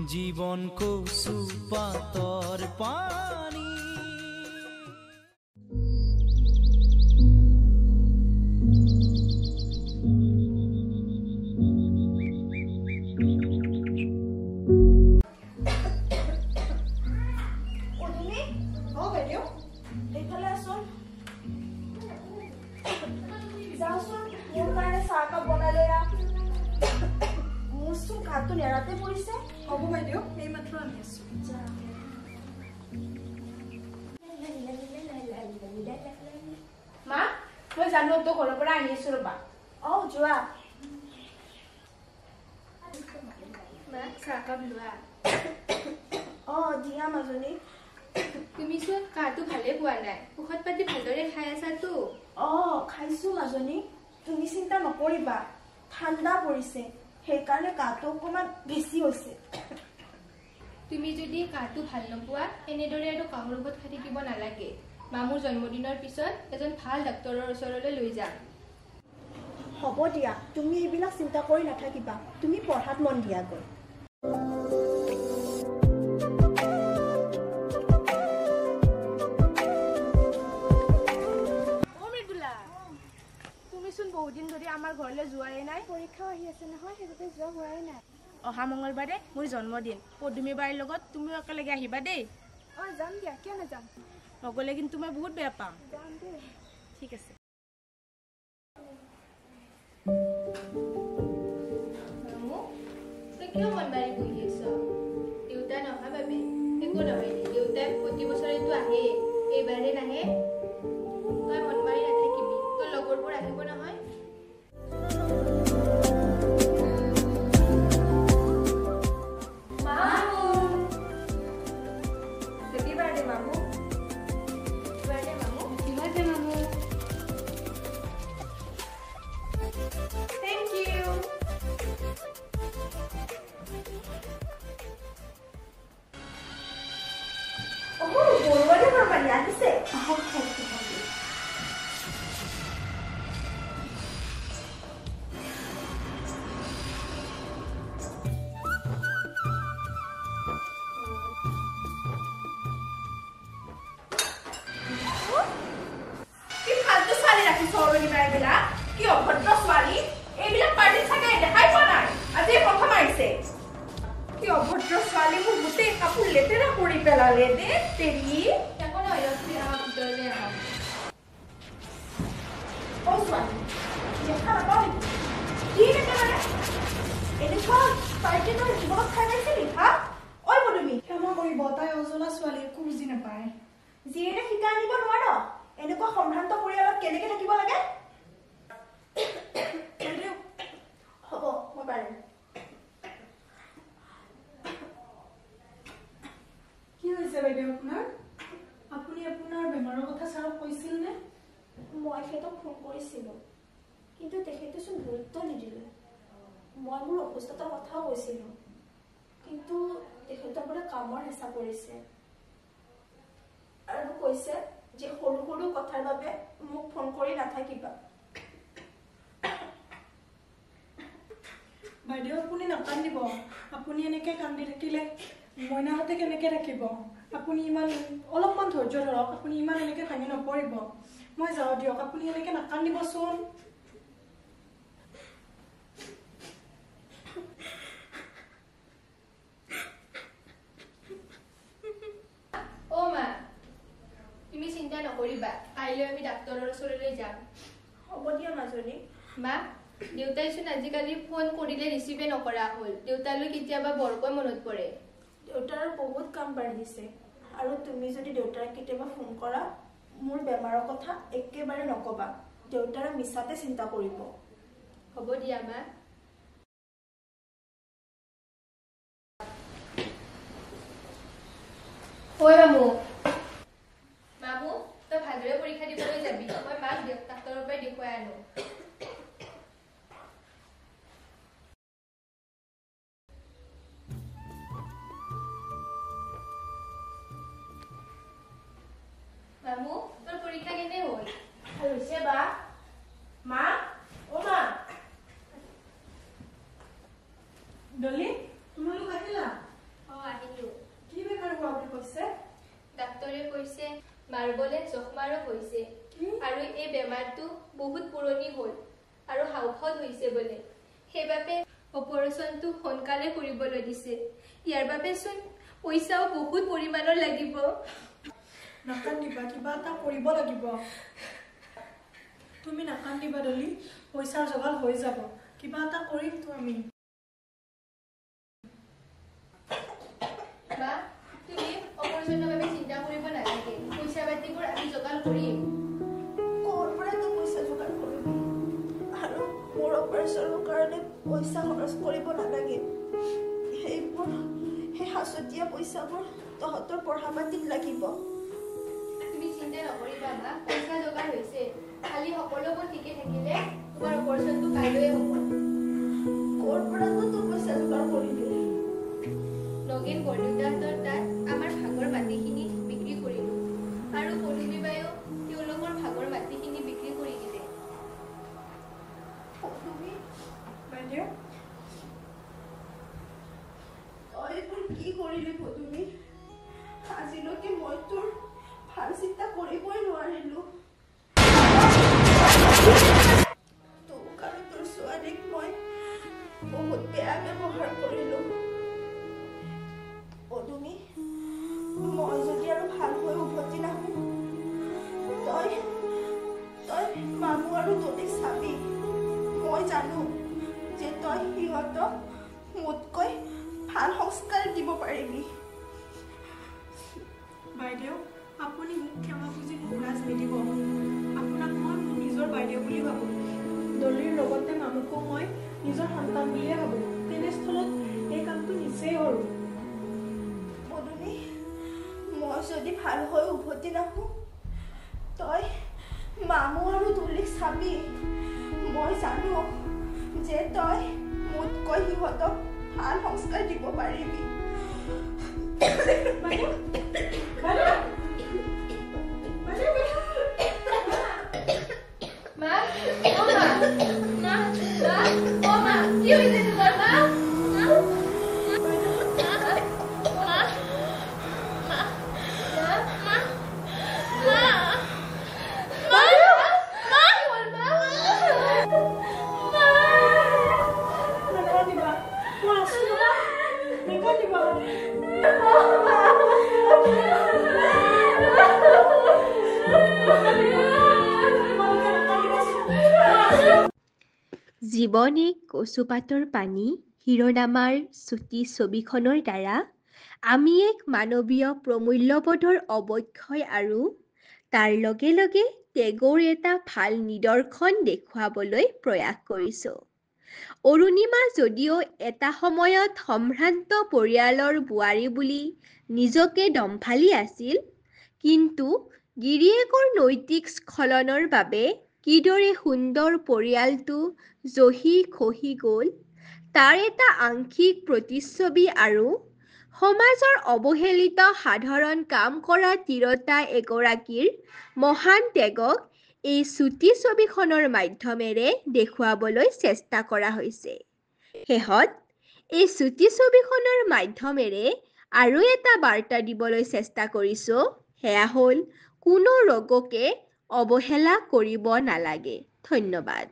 জীবন কচু পাতৰ পানী জানো তো ঘৰৰ পৰা আহি আছো ৰবা যোৱা চাহকাপ লোৱা দিয়া মাজনী তুমি চোন কাহটো ভালে পোৱা নাই ঔষধ পাতি ভালদৰে খাই আছাতো খাইছো মাজনী তুমি চিন্তা নকৰিবা ঠাণ্ডা পৰিছে সেইকাৰণে কাহটো অকণমান বেছি হৈছে তুমি যদি কাহটো ভাল নোপোৱা এনেদৰে আৰু কাহৰ ঔষধ খাই থাকিব নালাগে মামুৰ জন্মদিনৰ পিছত এজন ভাল ডাক্তৰৰ ওচৰলৈ লৈ যাম হ'ব দিয়া তুমি এইবিলাক চিন্তা কৰি নাথাকিবা তুমি পঢ়াত মন দিয়াগৈ তুমিচোন বহুত দিন ধৰি আমাৰ ঘৰলৈ যোৱাই নাই পৰীক্ষা আহি আছে নহয় সেইবাবে যোৱা হোৱাই নাই অহা মঙলবাৰে মোৰ জন্মদিন পদুমী বাৰীৰ লগত তুমিও একেলগে আহিবা দেই যাম দিয়া কিয় নাযাম নগ'লে কিন্তু মই বহুত বেয়া পাম যাম দেই ঠিক আছে কিয় মন মাৰি বহি আছ দেউতা নহা বাবে একো নহয় দেউতাই প্ৰতি বছৰেতো আহে এইবাৰে নাহে তই মন মাৰি নাথাকিবি তোৰ লগৰবোৰ আহিব নহয় জীয়েৰে শিকা আনিব নোৱাৰ এনেকুৱা সম্ভ্ৰান্ত পৰিয়ালত কেনেকে থাকিব লাগে হ'ব মই পাৰিম কি হৈছে বাইদেউ আপোনাৰ আপুনি আপোনাৰ বেমাৰৰ কথা ছাৰক কৈছিল নে মই তেখেতক ফোন কৰিছিলোঁ কিন্তু তেখেতেচোন গুৰুত্ব নিদিলে মই মোৰ অসুস্থতাৰ কথাও কৈছিলোঁ কিন্তু তেখেতৰ বোলে কামৰ হেঁচা পৰিছে আৰু কৈছে যে সৰু সৰু কথাৰ বাবে মোক ফোন কৰি নাথাকিবা বাইদেউ আপুনি নাকান্দিব আপুনি এনেকৈ কান্দি থাকিলে মইনাহঁতে কেনেকৈ থাকিব আপুনি ইমান অলপমান ধৈৰ্য ধৰক আপুনি ইমান এনেকৈ ভাঙি নপৰিব মই যাওঁ দিয়ক আপুনি এনেকৈ নাকান্দিবচোন তুমি চিন্তা নকৰিবা কাইলৈ আমি ডাক্তৰৰ ওচৰলৈ যাম হ'ব দিয়া মাজনী মা দেউতাইচোন আজিকালি ফোন কৰিলে ৰিচিভে নকৰা হ'ল দেউতালৈ কেতিয়াবা বৰকৈ মনত পৰে দেউতাৰ বহুত কাম বাঢ়িছে আৰু তুমি যদি দেউতাক কেতিয়াবা ফোন কৰা মোৰ বেমাৰৰ কথা একেবাৰে নকবা দেউতাৰে মিছাতে চিন্তা কৰিব হ'ব দিয়া মা ঐ মামু তই ভালদৰে পৰীক্ষা দিবলৈ যাবি মই মাক ডাক্তৰৰ পৰাই দেখুৱাই আনো মামু তোৰ পৰীক্ষা কেনে হ'ল হৈছে বা মা ও মা ডলি তোমালোক আহিলা মাৰ্বলে জখমা ৰোগ হৈছে আৰু এই বেমাৰটো বহুত পুৰণি হ'ল আৰু হাওফাওত হৈছে বোলে সেইবাবে অপাৰেশ্যনটো সোনকালে কৰিবলৈ দিছে ইয়াৰ বাবে চোন পইচাও বহুত পৰিমাণৰ লাগিব নাকান্দিবা কিবা এটা কৰিব লাগিব তুমি নাকান্দিবা ডলি পইচাৰ যোগাৰ হৈ যাব কিবা এটা কৰিমতো আমি মা তুমি অপাৰেশ্যনৰ বাবে চিন্তা কৰিব নালাগে পইচা পাতিবোৰ আমি যোগাৰ কৰিম ক'ৰ পৰাতো পইচা যোগাৰ কৰিবি আৰু মোৰ অপাৰেশ্যনৰ কাৰণে পইচা খৰচ কৰিব নালাগে সেই সাঁচতীয়া পইচাবোৰ তহঁতৰ পঢ়া পাতিত লাগিব তুমি চিন্তা নকৰিবা মা পইচা যোগাৰ হৈছে খালি সকলোবোৰ ঠিকে থাকিলে তোমাৰ অপাৰেশ্যনটো কাইলৈয়ে হ'ব ক'ৰ পৰাতো তোৰ পইচা যোগাৰ কৰিবি নগেন বৰদেউতাহঁতৰ তাত আমাৰ ভাগৰ মাটিখিনি বিক্ৰী কৰিলোঁ আৰু পদুমী বায়ো তেওঁলোকৰ ভাগৰ মাটিখিনি বিক্ৰী কৰি দিলে পদুমী বাইদেউ তই এইবোৰ কি কৰিলি পদুমী আজিলৈকে মই তোৰ ভাল চিন্তা কৰিবই নোৱাৰিলো তোক আৰু তোৰ ছোৱালীক মই বহুত বেয়া ব্যৱহাৰ কৰিলো পদুমী মই যদি আৰু ভাল হৈ উভতি নাহো তই মামু আৰু তোক চাবি মই জানো যে তই সিহঁতক মোতকৈ ভাল সংস্কাৰ দিব পাৰিবি বাইদেউ আপুনি মোক ক্ষমা খুজি কোৰাজ নিদিব আপোনাক মই মোৰ নিজৰ বাইদেউ বুলি ভাবোঁ ডলিৰ লগতে মামুকো মই নিজৰ সন্তান বুলিয়ে ভাবোঁ তেনেস্থলত এই কামটো নিচেই কৰোঁ পদুমী মই যদি ভাল হৈ উভতি নাহো তই মামু আৰু তুলিক চাবি মই জানো যে তই মোতকৈ সিহঁতক ভাল সংস্কাৰ দিব পাৰিবি বাইদেউ বাইদেউ মা অ মা মা অ মা কি হৈছে তোমাৰ মা নাকান্দিবা মই আছোঁ নহয় নাকান্দিবা জীৱনী কচুপাতৰ পানী শিৰোনামাৰ চুটি ছবিখনৰ দ্বাৰা আমি এক মানৱীয় প্ৰমূল্যবোধৰ অৱক্ষয় আৰু তাৰ লগে লগে টেগৰ এটা ভাল নিদৰ্শন দেখুৱাবলৈ প্ৰয়াস কৰিছোঁ। অৰুণিমা যদিও এটা সময়ত সম্ভ্ৰান্ত পৰিয়ালৰ বোৱাৰী বুলি নিজকে দম্ভালি আছিল, কিন্তু গিৰিয়েকৰ নৈতিক স্খলনৰ বাবে কিদৰে সুন্দৰ পৰিয়ালটো জহি খহি গ'ল তাৰ এটা আংশিক প্ৰতিচ্ছবি আৰু সমাজৰ অৱহেলিত সাধাৰণ কাম কৰা তিৰোতা এগৰাকীৰ মহান ত্যাগক এই চুটি ছবিখনৰ মাধ্যমেৰে দেখুৱাবলৈ চেষ্টা কৰা হৈছে। শেষত এই চুটি ছবিখনৰ মাধ্যমেৰে আৰু এটা বাৰ্তা দিবলৈ চেষ্টা কৰিছোঁ, সেয়া হ'ল কোনো ৰোগকে অৱহেলা কৰিব নালাগে। ধন্যবাদ।